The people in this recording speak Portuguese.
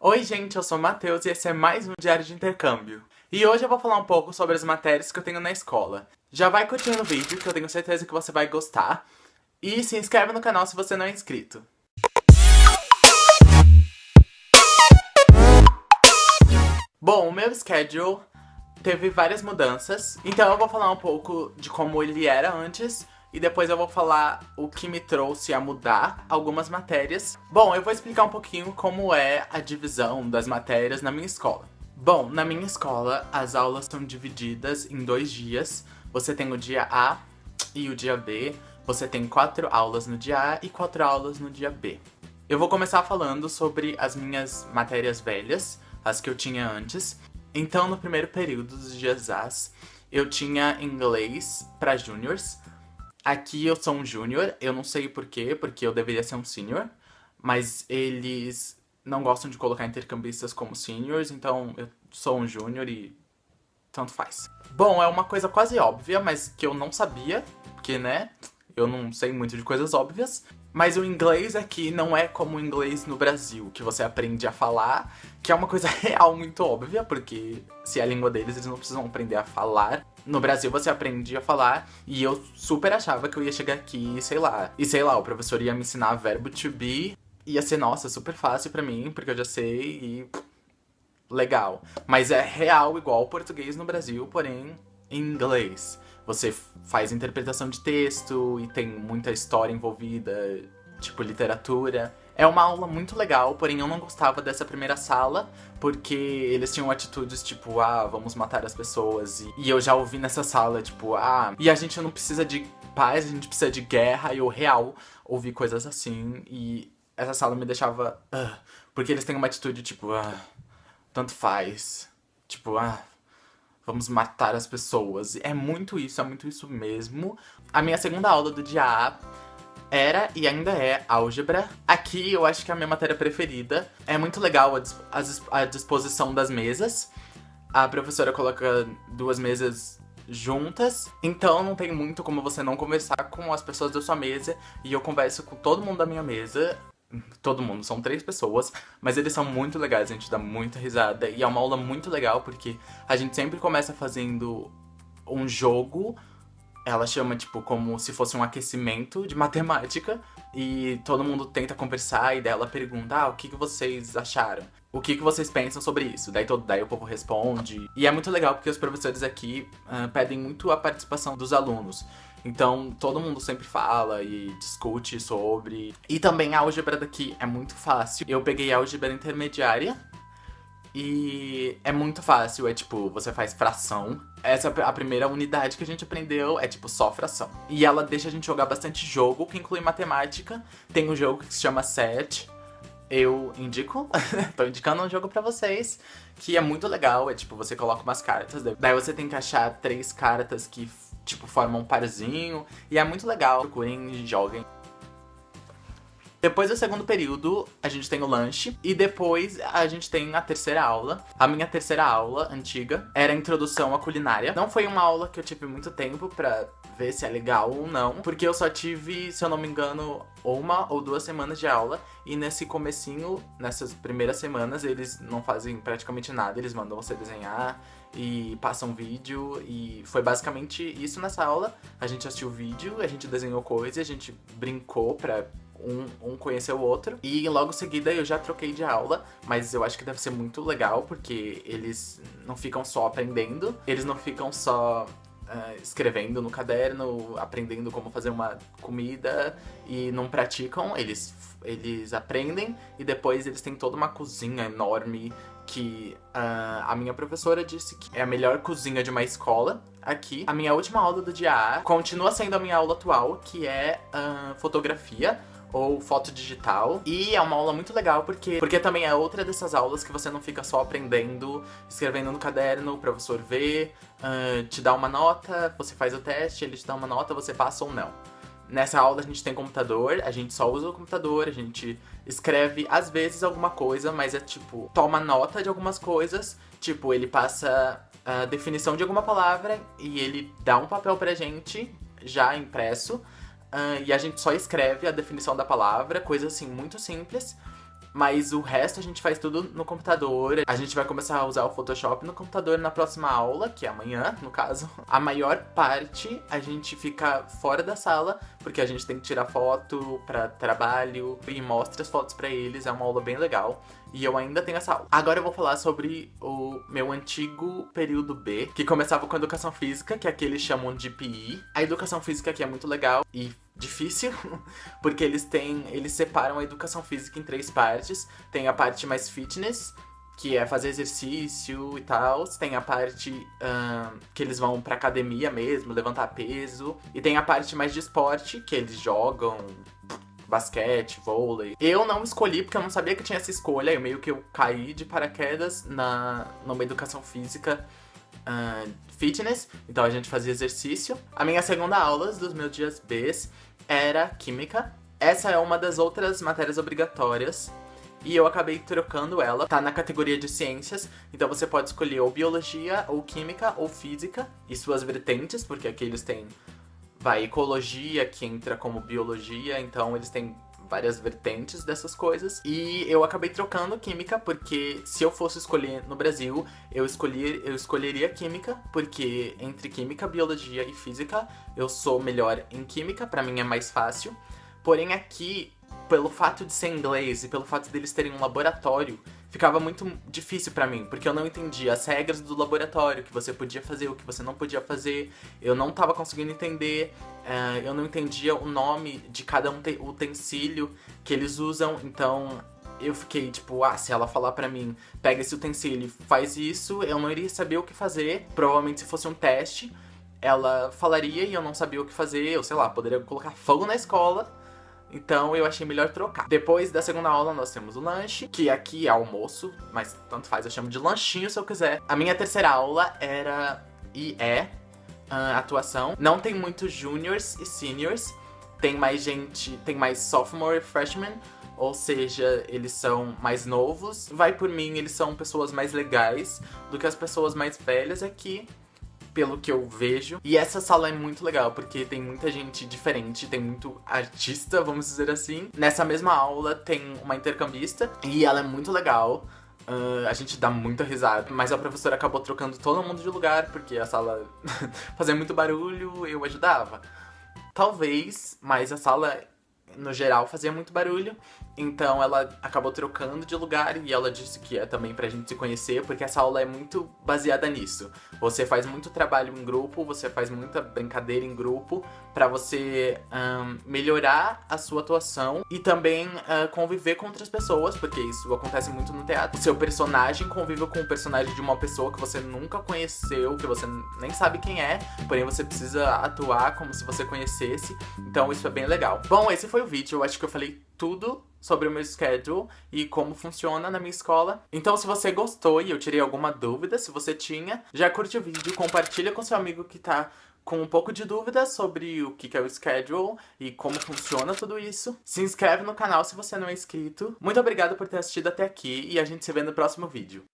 Oi, gente, eu sou o Matheus e esse é mais um Diário de Intercâmbio. E hoje eu vou falar um pouco sobre as matérias que eu tenho na escola. Já vai curtindo o vídeo, que eu tenho certeza que você vai gostar. E se inscreve no canal se você não é inscrito. Bom, o meu schedule teve várias mudanças, então eu vou falar um pouco de como ele era antes e depois eu vou falar o que me trouxe a mudar algumas matérias. Bom, eu vou explicar um pouquinho como é a divisão das matérias na minha escola. Bom, na minha escola as aulas são divididas em 2 dias. Você tem o dia A e o dia B. Você tem 4 aulas no dia A e 4 aulas no dia B. Eu vou começar falando sobre as minhas matérias velhas, as que eu tinha antes. Então, no primeiro período dos dias As, eu tinha inglês para júniors. Aqui eu sou um júnior, eu não sei porquê, porque eu deveria ser um senior, mas eles não gostam de colocar intercambistas como seniors, então eu sou um júnior e tanto faz. Bom, é uma coisa quase óbvia, mas que eu não sabia, porque, né, eu não sei muito de coisas óbvias. Mas o inglês aqui não é como o inglês no Brasil, que você aprende a falar, que é uma coisa real muito óbvia, porque se é a língua deles, eles não precisam aprender a falar. No Brasil você aprende a falar, e eu super achava que eu ia chegar aqui, e sei lá, o professor ia me ensinar verbo to be, ia ser, nossa, super fácil pra mim, porque eu já sei e legal. Mas é real igual o português no Brasil, porém em inglês. Você faz interpretação de texto e tem muita história envolvida, tipo literatura. É uma aula muito legal, porém eu não gostava dessa primeira sala, porque eles tinham atitudes tipo, vamos matar as pessoas. E eu já ouvi nessa sala, tipo, e a gente não precisa de paz, a gente precisa de guerra. E eu real ouvi coisas assim, e essa sala me deixava, porque eles têm uma atitude tipo, tanto faz. Tipo, vamos matar as pessoas. É muito isso mesmo. A minha segunda aula do dia A era e ainda é álgebra. Aqui eu acho que é a minha matéria preferida. É muito legal a disposição das mesas. A professora coloca 2 mesas juntas, então não tem muito como você não conversar com as pessoas da sua mesa. E eu converso com todo mundo da minha mesa. Todo mundo, são 3 pessoas, mas eles são muito legais, a gente dá muita risada. E é uma aula muito legal porque a gente sempre começa fazendo um jogo. Ela chama, tipo, como se fosse um aquecimento de matemática. E todo mundo tenta conversar e daí ela pergunta, o que vocês acharam? O que vocês pensam sobre isso? Daí o povo responde. E é muito legal porque os professores aqui pedem muito a participação dos alunos. Então, todo mundo sempre fala e discute sobre. E também a álgebra daqui é muito fácil. Eu peguei a álgebra intermediária e é muito fácil. É tipo, você faz fração. Essa é a primeira unidade que a gente aprendeu, é tipo só fração. E ela deixa a gente jogar bastante jogo, que inclui matemática. Tem um jogo que se chama Set. Eu indico, tô indicando um jogo pra vocês, que é muito legal. É tipo, você coloca umas cartas, daí você tem que achar 3 cartas que tipo, formam um parzinho. E é muito legal, procurem e joguem. Depois do segundo período, a gente tem o lanche. E depois a gente tem a terceira aula. A minha terceira aula, antiga, era a introdução à culinária. Não foi uma aula que eu tive muito tempo pra ver se é legal ou não, porque eu só tive, se eu não me engano, 1 ou 2 semanas de aula. E nesse comecinho, nessas primeiras semanas, eles não fazem praticamente nada. Eles mandam você desenhar e passam vídeo. E foi basicamente isso nessa aula. A gente assistiu o vídeo, a gente desenhou coisa, a gente brincou pra um conhecer o outro. E logo em seguida eu já troquei de aula, mas eu acho que deve ser muito legal, porque eles não ficam só aprendendo, eles não ficam só escrevendo no caderno, aprendendo como fazer uma comida e não praticam. Eles aprendem e depois eles têm toda uma cozinha enorme que a minha professora disse que é a melhor cozinha de uma escola aqui. A minha última aula do dia A continua sendo a minha aula atual, que é fotografia ou foto digital. E é uma aula muito legal porque também é outra dessas aulas que você não fica só aprendendo, escrevendo no caderno, o professor vê, te dá uma nota, você faz o teste, ele te dá uma nota, você passa ou não. Nessa aula a gente tem computador, a gente só usa o computador, a gente escreve às vezes alguma coisa, mas é tipo, toma nota de algumas coisas, tipo, ele passa a definição de alguma palavra e ele dá um papel pra gente, já impresso, e a gente só escreve a definição da palavra, coisa assim muito simples. Mas o resto a gente faz tudo no computador. A gente vai começar a usar o Photoshop no computador na próxima aula, que é amanhã, no caso. A maior parte a gente fica fora da sala, porque a gente tem que tirar foto pra trabalho e mostra as fotos pra eles. É uma aula bem legal. E eu ainda tenho essa aula. Agora eu vou falar sobre o meu antigo período B, que começava com a educação física, que aqui eles chamam de PE. A educação física aqui é muito legal e difícil, porque eles separam a educação física em 3 partes. Tem a parte mais fitness, que é fazer exercício e tal. Tem a parte que eles vão pra academia mesmo, levantar peso. E tem a parte mais de esporte, que eles jogam basquete, vôlei. Eu não escolhi porque eu não sabia que tinha essa escolha. Eu meio que eu caí de paraquedas numa educação física fitness. Então a gente fazia exercício. A minha segunda aula dos meus dias Bs era química. Essa é uma das outras matérias obrigatórias. E eu acabei trocando ela. Tá na categoria de ciências. Então você pode escolher ou biologia, ou química, ou física. E suas vertentes, porque aqui eles têm ecologia, que entra como biologia, então eles têm várias vertentes dessas coisas. E eu acabei trocando química, porque se eu fosse escolher no Brasil, eu escolheria química, porque entre química, biologia e física, eu sou melhor em química, pra mim é mais fácil. Porém aqui, pelo fato de ser inglês e pelo fato deles terem um laboratório, ficava muito difícil pra mim, porque eu não entendia as regras do laboratório, o que você podia fazer, o que você não podia fazer. Eu não tava conseguindo entender, eu não entendia o nome de cada utensílio que eles usam, então eu fiquei tipo, se ela falar pra mim, pega esse utensílio e faz isso, eu não iria saber o que fazer. Provavelmente se fosse um teste, ela falaria e eu não sabia o que fazer, eu sei lá, poderia colocar fogo na escola. Então eu achei melhor trocar. Depois da segunda aula nós temos o lanche, que aqui é almoço, mas tanto faz, eu chamo de lanchinho se eu quiser. A minha terceira aula era atuação. Não tem muitos juniors e seniors, tem mais gente, tem mais sophomore e freshman, ou seja, eles são mais novos. Vai por mim, eles são pessoas mais legais do que as pessoas mais velhas aqui, pelo que eu vejo. E essa sala é muito legal, porque tem muita gente diferente, tem muito artista, vamos dizer assim. Nessa mesma aula tem uma intercambista, e ela é muito legal. A gente dá muita risada, mas a professora acabou trocando todo mundo de lugar, porque a sala fazia muito barulho, eu ajudava. Talvez, mas a sala, no geral, fazia muito barulho. Então ela acabou trocando de lugar e ela disse que é também pra gente se conhecer, porque essa aula é muito baseada nisso. Você faz muito trabalho em grupo, você faz muita brincadeira em grupo pra você melhorar a sua atuação e também conviver com outras pessoas, porque isso acontece muito no teatro. O seu personagem convive com o personagem de uma pessoa que você nunca conheceu, que você nem sabe quem é, porém você precisa atuar como se você conhecesse. Então isso é bem legal. Bom, esse foi o vídeo, eu acho que eu falei tudo sobre o meu schedule e como funciona na minha escola. Então se você gostou e eu tirei alguma dúvida, se você tinha, já curte o vídeo, compartilha com seu amigo que tá com um pouco de dúvida sobre o que é o schedule e como funciona tudo isso. Se inscreve no canal se você não é inscrito. Muito obrigado por ter assistido até aqui e a gente se vê no próximo vídeo.